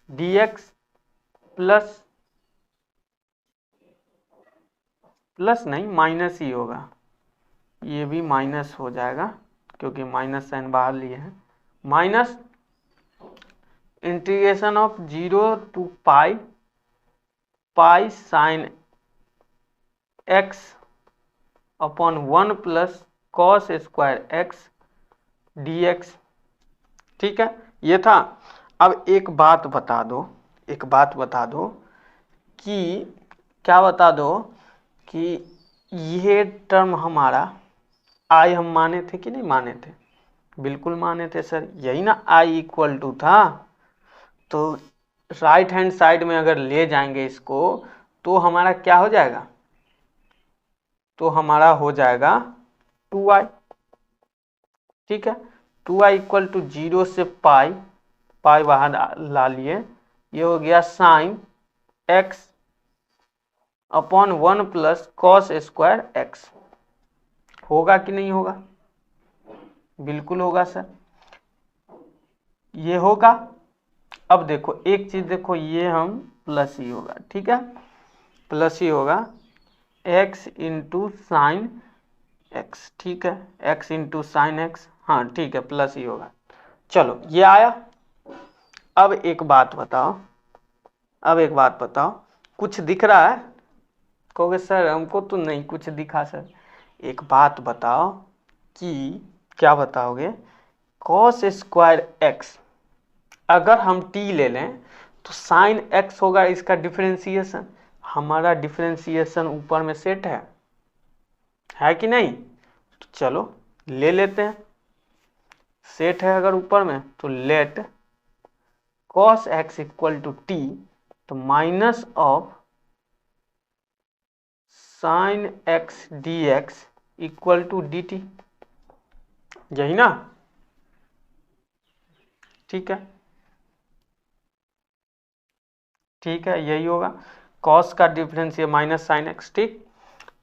dx प्लस नहीं माइनस ही होगा, ये भी माइनस हो जाएगा क्योंकि माइनस साइन बाहर लिए हैं, minus integration of 0 to pi pi sine x upon 1 plus cos square x dx, ठीक है, ये था। अब एक बात बता दो, एक बात बता दो कि क्या बता दो कि ये टर्म हमारा आई हम माने थे कि नहीं माने थे? बिल्कुल माने थे सर, यही ना आई इक्वल टू था। तो राइट हैंड साइड में अगर ले जाएंगे इसको तो हमारा क्या हो जाएगा, तो हमारा हो जाएगा 2i, ठीक है। 2i इक्वल टू 0 से पाई, पाई बाहर ला लिए, ये हो गया sine x upon 1 plus cos square X. होगा कि नहीं होगा? बिल्कुल होगा सर, ये होगा। अब देखो एक चीज देखो, ये हम प्लस ही होगा, ठीक है, प्लस ही होगा x इंटू साइन एक्स, ठीक है, x इंटू साइन एक्स, हाँ ठीक है, प्लस ही होगा। चलो ये आया। अब एक बात बताओ, अब एक बात बताओ, कुछ दिख रहा है? कहोगे सर हमको तो नहीं कुछ दिखा सर। एक बात बताओ कि क्या बताओगे, कॉस स्क्वायर एक्स अगर हम t ले लें तो साइन x होगा इसका डिफरेंशिएशन। हमारा डिफरेंशिएशन ऊपर में सेट है कि नहीं? तो चलो ले लेते हैं, सेट है अगर ऊपर में तो let cos x equal to t, तो minus of sine x dx equal to dt, यही ना? ठीक है, ठीक है, यही होगा, cos का डिफरेंस ये माइनस साइन एक्स, ठीक।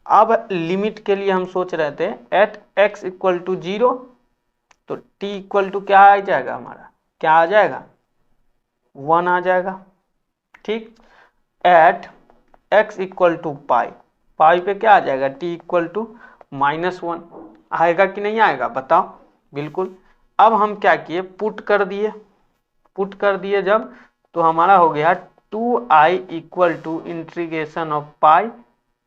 अब लिमिट के लिए हम सोच रहे थे एट x इक्वल टू 0, तो t इक्वल टू क्या आ जाएगा हमारा, क्या आ जाएगा, 1 आ जाएगा, ठीक। एट x इक्वल टू पाई, पाई पे क्या आ जाएगा, t इक्वल टू -1 आएगा कि नहीं आएगा बताओ? बिल्कुल। अब हम क्या किए, पुट कर दिए, पुट कर दिए जब, तो हमारा हो गया 2i equal to integration of pi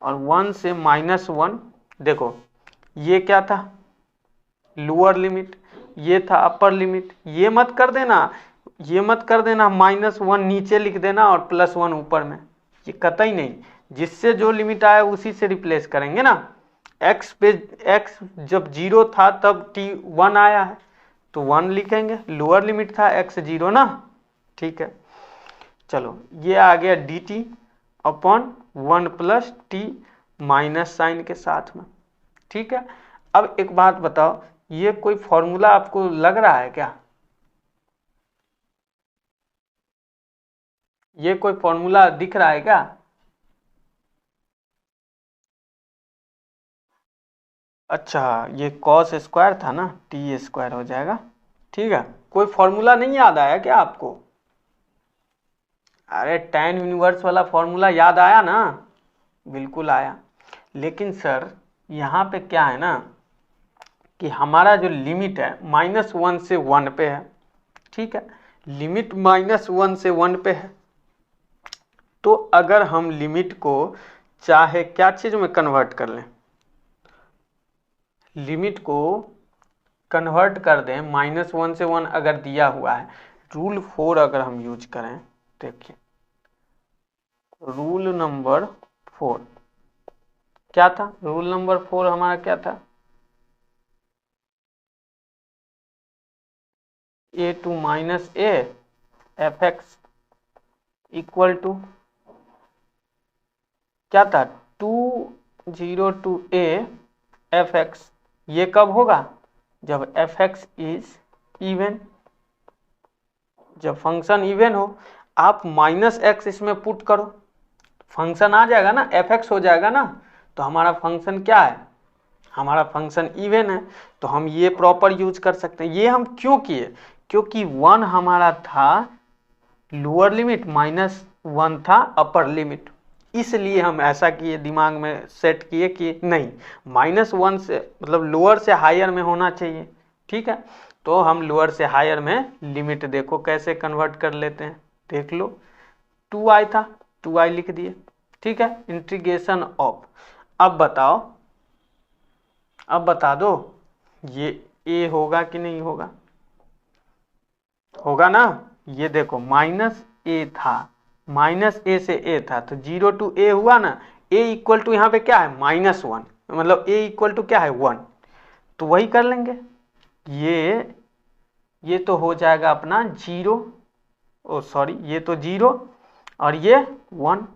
और 1 से -1। देखो ये क्या था, लोअर लिमिट, ये था अपर लिमिट, ये मत कर देना, ये मत कर देना, -1 नीचे लिख देना और +1 ऊपर में, ये कतई नहीं, जिससे जो लिमिट आया उसी से रिप्लेस करेंगे ना। एक्स पे एक्स जब 0 था तब t 1 आया है तो 1 लिखेंगे, लोअर लिमिट था x 0 ना। ठीक है, चलो ये आ गया dt upon 1 plus T minus sine के साथ में। ठीक है, अब एक बात बताओ, ये कोई फॉर्मूला आपको लग रहा है क्या? ये कोई फॉर्मूला दिख रहा है क्या? अच्छा, ये कॉस स्क्वायर था ना, टी स्क्वायर हो जाएगा। ठीक है, कोई फॉर्मूला नहीं याद आया क्या आपको? अरे tan इनवर्स वाला फॉर्मूला याद आया ना? बिल्कुल आया। लेकिन सर यहाँ पे क्या है ना कि हमारा जो लिमिट है -1 से 1 पे है। ठीक है, लिमिट -1 से 1 पे है, तो अगर हम लिमिट को चाहे क्या चीज में कन्वर्ट कर लें, लिमिट को कन्वर्ट कर दें, -1 से 1 अगर दिया हुआ है, रूल 4 अगर हम यूज करें, देखिए रूल नंबर 4 क्या था? रूल नंबर 4 हमारा क्या था? a two minus A F X equal to क्या था? 2 टू a एफ एक्स। ये कब होगा? जब एफ एक्स इज इवन, जब फंक्शन इवन हो। आप -x इसमें पुट करो, फंक्शन आ जाएगा ना, एफ एक्स हो जाएगा ना, तो हमारा फंक्शन क्या है? हमारा फंक्शन इवन है, तो हम ये प्रॉपर यूज कर सकते हैं। ये हम क्यों किए? क्योंकि 1 हमारा था लोअर लिमिट, -1 था अपर लिमिट, इसलिए हम ऐसा किए, दिमाग में सेट किए कि नहीं, -1 से मतलब लोअर से हायर में होना चाहिए। ठीक है, तो हम लोअर से हायर में लिमिट देखो कैसे कन्वर्ट कर लेते हैं, देख लो। 2i था, 2i लिख दिए। ठीक है, इंटीग्रेशन ऑफ, अब बताओ, अब बता दो ये a होगा कि नहीं होगा? होगा ना। ये देखो -a था, -a से a था, तो 0 टू a हुआ ना। a इक्वल टू यहाँ पे क्या है? -1, मतलब a इक्वल टू क्या है? 1, तो वही कर लेंगे। ये तो हो जाएगा अपना 0, ओ सॉरी, ये तो 0 और ये 1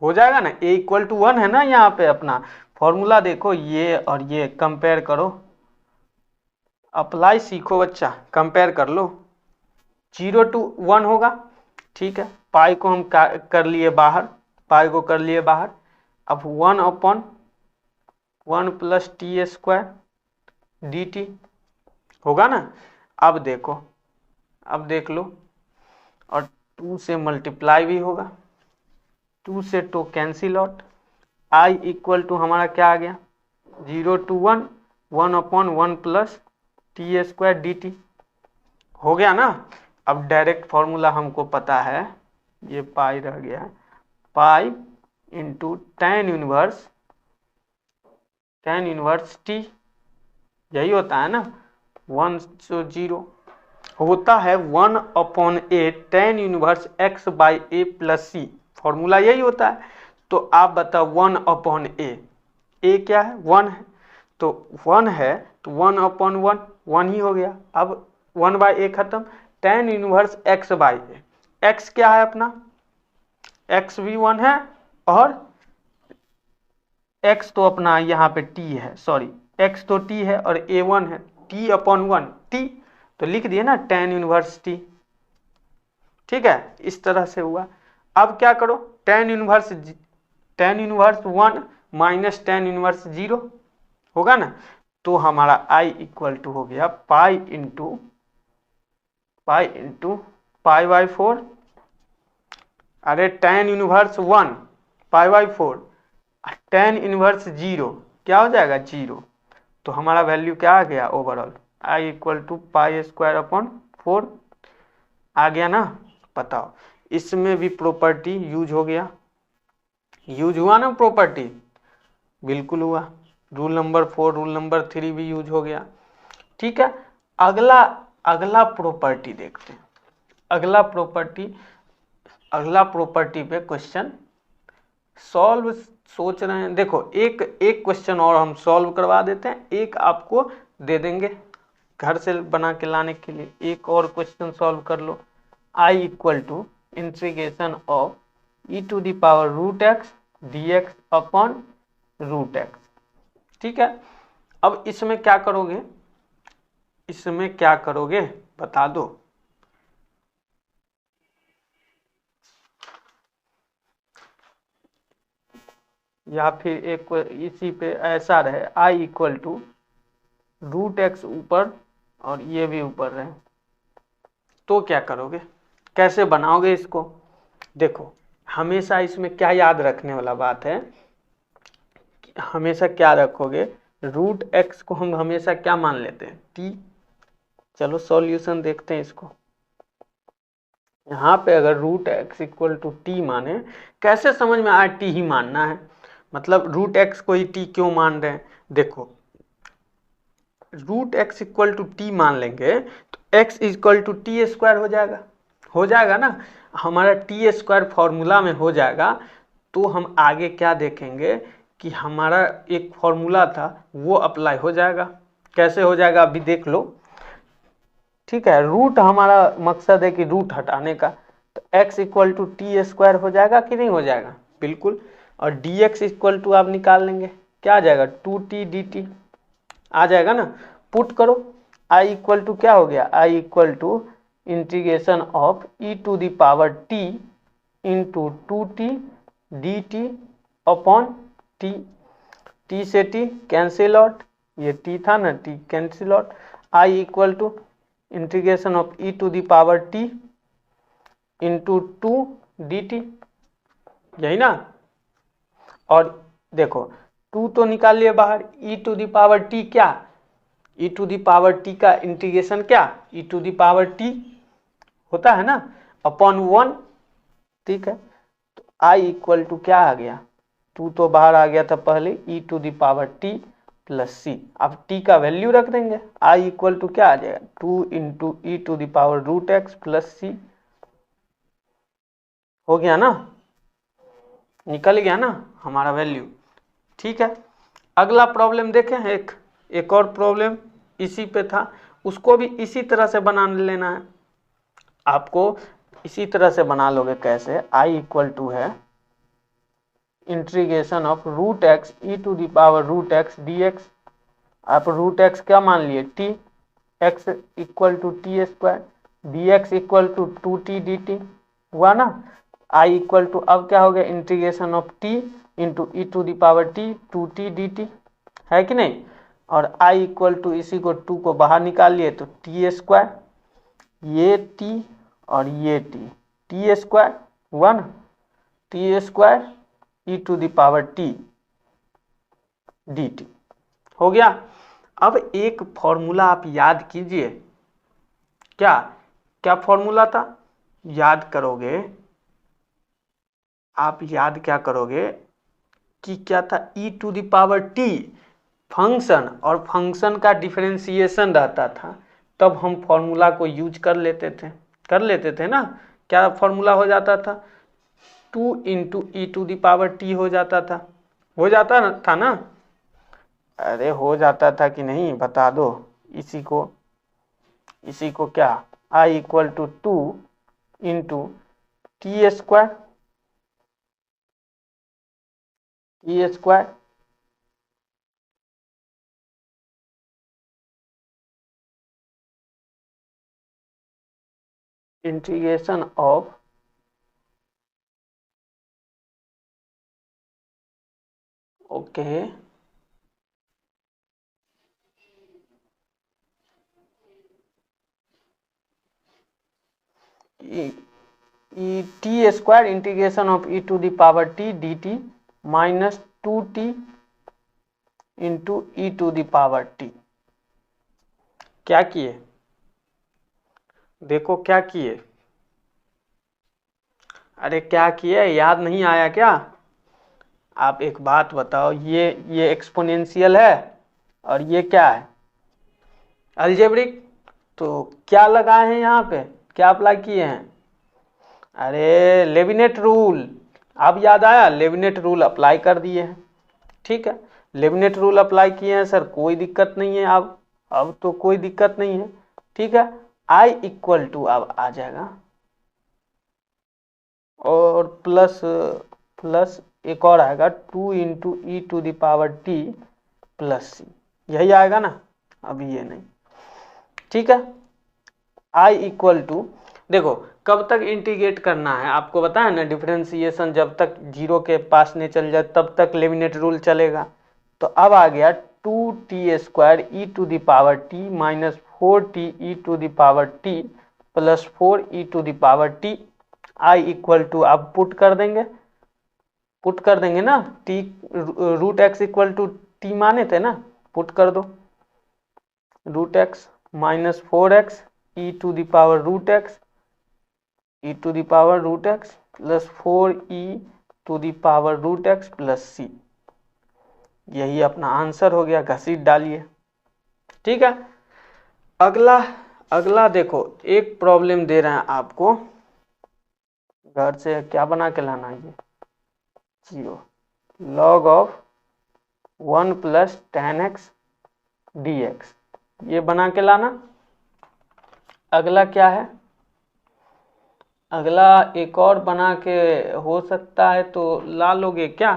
हो जाएगा ना। a इक्वल टू 1 है ना, यहाँ पे अपना फॉर्मूला देखो, ये और ये कंपेयर करो, अप्लाई सीखो बच्चा, कंपेयर कर लो। 0 टू 1 होगा। ठीक है, पाई को हम कर लिए बाहर, पाई को कर लिए बाहर। अब 1 upon 1 plus T square D T होगा ना। अब देखो, अब देख लो, और 2 से मल्टीप्लाई भी होगा, 2 से तो cancel out. I equal to हमारा क्या आ गया? 0 to 1, 1 upon 1 plus T square D T हो गया ना। अब डायरेक्ट फॉर्मूला हमको पता है, ये पाई रह गया है, pi into tan inverse T, यही होता है ना। 1 से 0 होता है 1 upon a tan inverse x by a plus C, formula यही होता है। तो आप बताओ 1 अपॉन a क्या है? 1 है, तो 1 है तो 1 अपॉन 1, 1 ही हो गया। अब 1 बाई ए खत्म, tan inverse x by A, x क्या है अपना? x भी 1 है, और x तो अपना यहाँ पे t है, सॉरी x तो t है और a 1 है, t अपॉन 1 t, तो लिख दिए ना tan इनवर्स t। ठीक है, इस तरह से हुआ। अब क्या करो, tan inverse 1 minus tan inverse 0 होगा ना, तो हमारा i इक्वल टू हो गया पाई इंटू पाई बाई 4। अरे tan inverse 1 pi by 4, tan inverse 0 क्या हो जाएगा? 0, तो हमारा वैल्यू क्या आ गया? Overall i equal to pi square upon 4 आ गया ना। बताओ, इसमें भी प्रॉपर्टी यूज हो गया, यूज हुआ ना प्रॉपर्टी? बिल्कुल हुआ। रूल नंबर 4, रूल नंबर 3 भी यूज हो गया। ठीक है, अगला प्रॉपर्टी देखते हैं। अगला प्रॉपर्टी पे क्वेश्चन सॉल्व सोच रहे हैं, देखो एक एक क्वेश्चन और हम सॉल्व करवा देते हैं, एक आपको दे देंगे घर से बना के लाने के लिए। एक और क्वेश्चन सॉल्व कर लो। I equal to integration of E to the power root x D x upon root x. ठीक है, अब इसमें क्या करोगे, इसमें क्या करोगे बता दो। या फिर एक इसी पे ऐसा रहे, आई इक्वल टू रूट एक्स ऊपर और ये भी ऊपर रहे, तो क्या करोगे, कैसे बनाओगे इसको। देखो हमेशा इसमें क्या याद रखने वाला बात है, हमेशा क्या रखोगे, रूट एक्स को हम हमेशा क्या मान लेते हैं, टी। चलो सॉल्यूशन देखते हैं इसको। यहाँ पे अगर root x equal to T माने, कैसे समझ में आया टी ही मानना है, मतलब रूट एक्स को ही टी क्यों मान रहे हैं। देखो root x equal to T मान लेंगे तो X equal to T square हो जाएगा ना, हमारा टी स्क्वायर फॉर्मूला में हो जाएगा। तो हम आगे क्या देखेंगे कि हमारा एक फॉर्मूला था वो अप्लाई हो जाएगा। कैसे हो जाएगा अभी देख लो। ठीक है, रूट हमारा मकसद है कि रूट हटाने का, तो x equal to T square हो जाएगा कि नहीं हो जाएगा, बिल्कुल। और डी एक्स इक्वल टू आप निकाल लेंगे, क्या आ जाएगा, 2t dt आ जाएगा ना। पुट करो, i इक्वल टू क्या हो गया, i equal to integration of e to the power t into 2t dt upon t। t से t कैंसिल आउट, ये t था ना, t cancel out. i equal to integration of e to the power t into 2 dt, यही ना। और देखो 2 तो निकाल लिए बाहर, e to the power t क्या, e to the power t का इंटीग्रेशन क्या, e to the power t होता है ना अपॉन 1। ठीक है, तो i इक्वल टू क्या आ गया, 2 तो बाहर आ गया था पहले, e to the power t plus c. अब t का वैल्यू रख देंगे, i इक्वल टू क्या आ जाएगा, 2 into E to the power root x plus c. हो गया ना, निकल गया ना हमारा वैल्यू। ठीक है, अगला प्रॉब्लम देखें, एक और प्रॉब्लम इसी पे था, उसको भी इसी तरह से बना लेना है आपको। इसी तरह से बना लोगे, कैसे, i इक्वल टू है integration of root X E to the power root x D X. आप रूट एक्स क्या मान लिए, T, X equal to T square, D X equal to 2t dt हुआ ना। i इक्वल टू अब क्या हो गया, integration of t into E to the power t 2t dt, है कि नहीं। और i इक्वल टू इसी को 2 को बाहर निकाल लिए तो टी स्क्वायर, ये t और ये टी स्क्वायर हुआ ना, T square E to the power t dt हो गया। अब एक फॉर्मूला आप याद कीजिए, क्या क्या फॉर्मूला था, याद करोगे आप, याद क्या करोगे कि क्या था, e to the power t फंक्शन, और फंक्शन का डिफरेंशिएशन रहता था, तब हम फॉर्मूला को यूज कर लेते थे ना। क्या फॉर्मूला हो जाता था, 2 into E to the power t हो जाता था ना। अरे हो जाता था कि नहीं बता दो, इसी को क्या, i equal to 2 into T square integration of okay T square integration of E to the power T D T minus 2t into E to the power T. क्या किए, देखो क्या किए, अरे क्या किए, याद नहीं आया क्या। आप एक बात बताओ, ये एक्सपोनेंशियल है और ये क्या है, अलजेब्रिक। तो क्या लगाए हैं यहाँ पे, क्या अप्लाई किए हैं, अरे लेविनेट रूल, अब याद आया, लेविनेट रूल अप्लाई कर दिए हैं, ठीक है, लेविनेट रूल अप्लाई किए हैं सर, कोई दिक्कत नहीं है। अब तो कोई दिक्कत नहीं है, ठीक है। I इक्वल टू अब आ जाएगा और प्लस एक और आएगा 2 into E to the power t plus c, यही आएगा ना, अभी ये नहीं, ठीक है। I इक्वल टू, देखो कब तक इंटीग्रेट करना है आपको बताया ना, डिफरेंशिएशन जब तक जीरो के पास नहीं चल जाए तब तक लेविनेट रूल चलेगा। तो अब आ गया 2t² e to the power t minus 4t e to the power t plus 4 e to the power t. I equal to आप पुट कर देंगे ना, t root x equal to T माने थे ना, पुट कर दो, root x minus 4x e to the power root x plus 4 e to the power root x plus c, यही अपना आंसर हो गया, घसीट डालिए, ठीक है। अगला देखो, एक प्रॉब्लम दे रहे हैं आपको, घर से क्या बना के लाना है, ये 0 log of 1 plus tan x dx, ये बना के लाना। अगला क्या है, अगला एक और बना के हो सकता है तो ला लोगे क्या,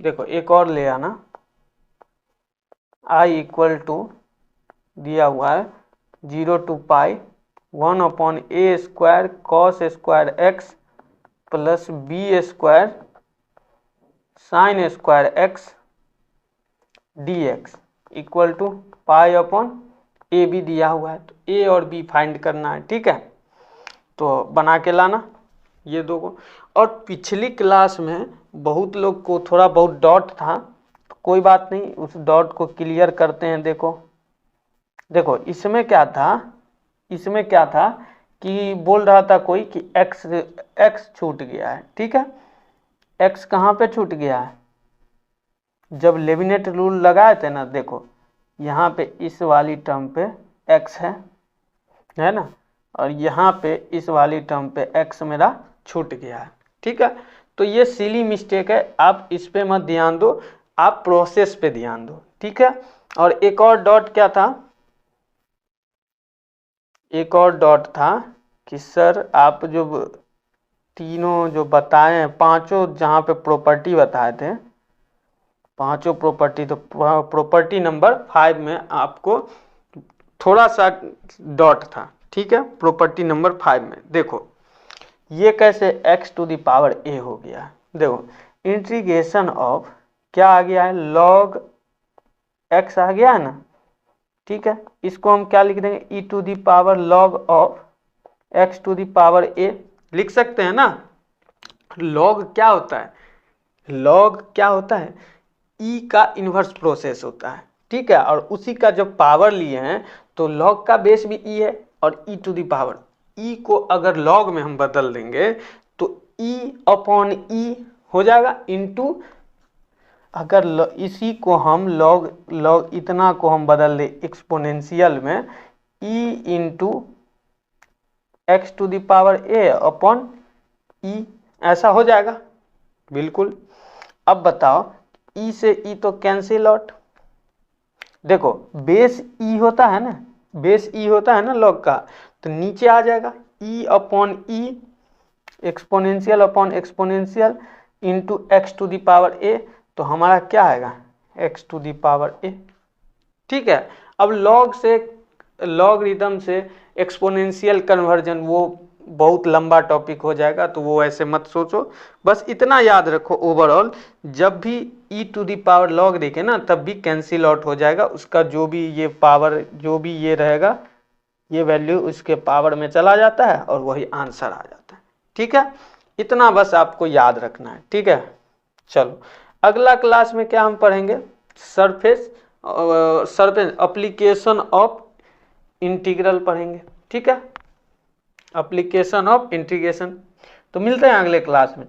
देखो एक और ले आना। I इक्वल टू दिया हुआ है 0 to pi 1/a² cos square x plus b² sin² x dx equal to पाई/a भी दिया हुआ है, तो a और b फाइंड करना है, ठीक है। तो बना के लाना ये दो को। और पिछली क्लास में बहुत लोग को थोड़ा बहुत डाउट था, तो कोई बात नहीं, उस डाउट को क्लियर करते हैं। देखो इसमें क्या था कि बोल रहा था कोई कि x छूट गया है, ठीक है। x कहाँ पे छूट गया है, जब लेविनेट रूल लगाए थे ना, देखो यहाँ पे इस वाली टर्म पे x है ना, और यहाँ पे इस वाली टर्म पे x मेरा छूट गया है, ठीक है। तो ये सिली मिस्टेक है, आप इस पे मत ध्यान दो, आप प्रोसेस पे ध्यान दो, ठीक है। और एक और डॉट क्या था, एक और डॉट था कि सर आप जो तीनों जो बताए हैं, पांचों जहाँ पे प्रॉपर्टी बताए थे, पांचों प्रॉपर्टी, तो प्रॉपर्टी नंबर 5 में आपको थोड़ा सा डॉट था, ठीक है। प्रॉपर्टी नंबर 5 में देखो ये कैसे x to the power a हो गया, देखो इंटीग्रेशन ऑफ क्या आ गया है, log x आ गया है ना, ठीक है। इसको हम क्या लिख देंगे, e to the power log of x to the power a लिख सकते हैं ना। log क्या होता है, e का इन्वर्स प्रोसेस होता है, ठीक है। और उसी का जब पावर लिए हैं तो log का बेस भी e है, और e to the power, e को अगर log में हम बदल देंगे तो e/e हो जाएगा, इनटू अगर इसी को हम log इतना को हम बदल दे एक्सपोनेंशियल में, e into x to the power a upon e, ऐसा हो जाएगा बिल्कुल। अब बताओ e से e तो कैंसिल आउट, देखो बेस e होता है ना log का, तो नीचे आ जाएगा e/e exponential upon exponential into x to the power a, तो हमारा क्या आएगा x to the power a, ठीक है। अब लॉगरिदम से एक्सपोनेंशियल कन्वर्जन वो बहुत लंबा टॉपिक हो जाएगा, तो वो ऐसे मत सोचो, बस इतना याद रखो ओवरऑल, जब भी e to the power log देखे ना तब भी कैंसिल आउट हो जाएगा, उसका जो भी ये पावर जो भी ये रहेगा ये वैल्यू उसके पावर में चला जाता है और वही आंसर आ जाता है, ठीक है। इतना बस आपको याद रखना है, ठीक है। चलो अगला क्लास में क्या हम पढ़ेंगे, सरफेस एप्लीकेशन ऑफ इंटीग्रल पढ़ेंगे, ठीक है, एप्लीकेशन ऑफ इंटीग्रेशन। तो मिलते हैं अगले क्लास में।